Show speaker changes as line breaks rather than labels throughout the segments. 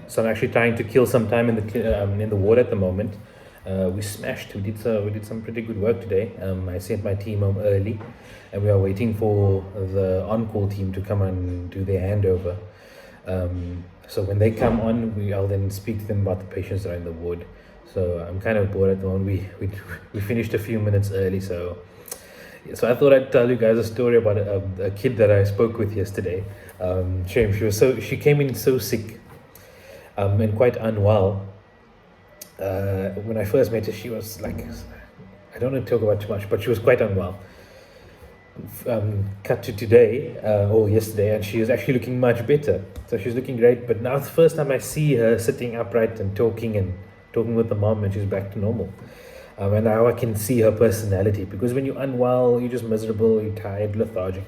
So I'm actually trying to kill some time in the ward at the moment. We smashed. We did some pretty good work today. I sent my team home early, and we are waiting for the on-call team to come and do their handover. So when they come on, I'll then speak to them about the patients that are in the ward. So I'm kind of bored at the moment. We finished a few minutes early, so I thought I'd tell you guys a story about a kid that I spoke with yesterday. Shame, she came in so sick, and quite unwell. When I first met her, she was like, I don't want to talk about too much, but she was quite unwell. Cut to today or yesterday, and she is actually looking much better. So she's looking great. But now it's the first time I see her sitting upright and talking with the mom, and she's back to normal. And now I can see her personality, because when you're unwell, you're just miserable, you're tired, lethargic.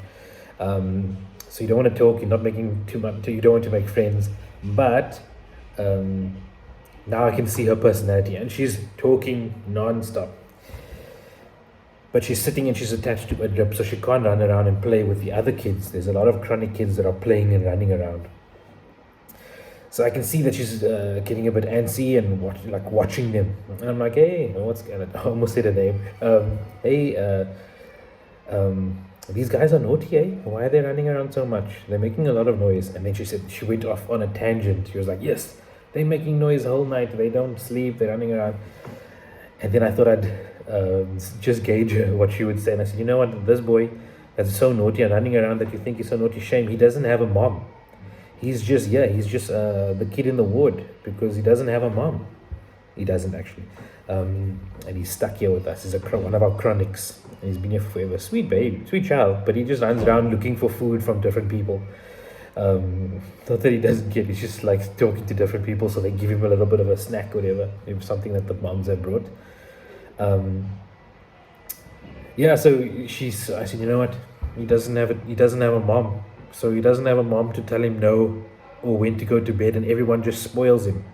So you don't want to talk, you're not making too much, you don't want to make friends. But now I can see her personality, and she's talking non-stop. But she's sitting and she's attached to a drip, so she can't run around and play with the other kids. There's a lot of chronic kids that are playing and running around. So I can see that she's getting a bit antsy and watching them. And I'm like, hey, I almost said her name. Hey, these guys are naughty, eh? Why are they running around so much? They're making a lot of noise. And then she went off on a tangent. She was like, yes, they're making noise the whole night. They don't sleep. They're running around. And then I thought I'd just gauge what she would say. And I said, you know what? This boy that's so naughty and running around that you think he's so naughty, shame. He doesn't have a mom. He's just the kid in the ward because he doesn't have a mom. He doesn't actually. And he's stuck here with us. He's one of our chronics. And he's been here forever. Sweet baby, sweet child. But he just runs around looking for food from different people. Not that he doesn't get, he's just like talking to different people, so they give him a little bit of a snack or whatever, if something that the moms have brought. Yeah, so I said, you know what? He doesn't have a mom. So he doesn't have a mom to tell him no or when to go to bed, and everyone just spoils him.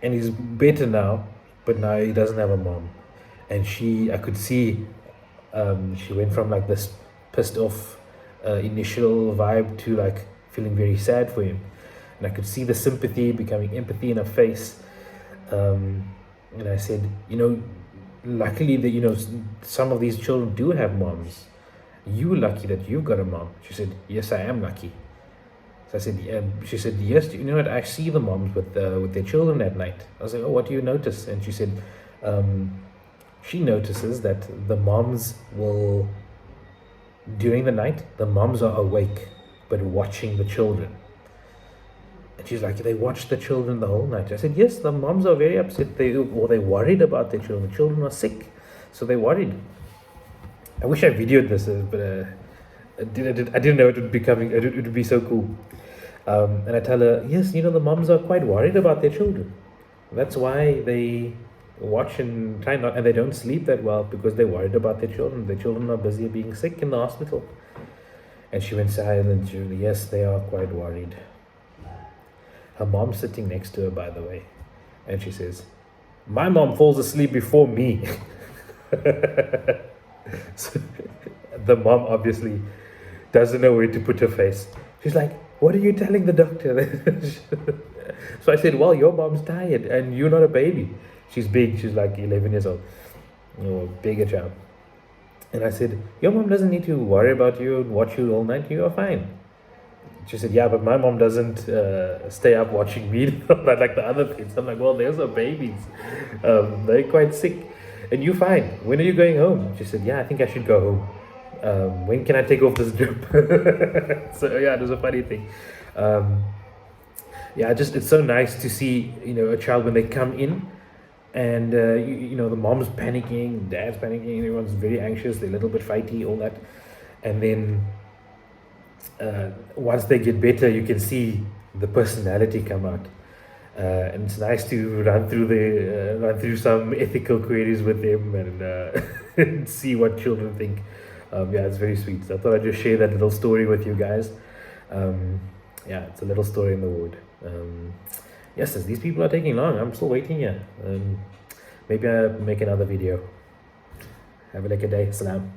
And he's better now, but now he doesn't have a mom. And I could see she went from like this pissed off initial vibe to like feeling very sad for him. And I could see the sympathy becoming empathy in her face. And I said, luckily that, some of these children do have moms. You're lucky that you've got a mom. She said, yes, I am lucky. So I said, she said, yes, you know what? I see the moms with their children at night. I was like, oh, what do you notice? And she said, she notices that the moms will, during the night, the moms are awake, but watching the children. And she's like, they watch the children the whole night. I said, yes, the moms are very upset. They're worried about their children. The children are sick, so they're worried. I wish I videoed this, but I didn't know it would be so cool. And I tell her, yes, the moms are quite worried about their children. That's why they watch and try not, and they don't sleep that well, because they're worried about their children. Their children are busy being sick in the hospital. And she went silent. Yes, they are quite worried. Her mom's sitting next to her, by the way. And she says, my mom falls asleep before me. So, the mom obviously doesn't know where to put her face. She's like, what are you telling the doctor? So I said, well, your mom's tired and you're not a baby. She's big. She's like 11 years old. Bigger child. And I said, your mom doesn't need to worry about you and watch you all night. You are fine. She said, yeah, but my mom doesn't stay up watching me like the other kids. I'm like, well, there's her babies. They're quite sick. And you're fine. When are you going home? She said, yeah, I think I should go home. When can I take off this drip? So yeah, it was a funny thing. It's so nice to see, a child when they come in and, the mom's panicking, dad's panicking, everyone's very anxious, they're a little bit fighty, all that. And then once they get better, you can see the personality come out. And it's nice to run through some ethical queries with them and see what children think. It's very sweet. So I thought I'd just share that little story with you guys. It's a little story in the ward. Yes, these people are taking long. I'm still waiting here. Maybe I'll make another video. Have a good day. Salam.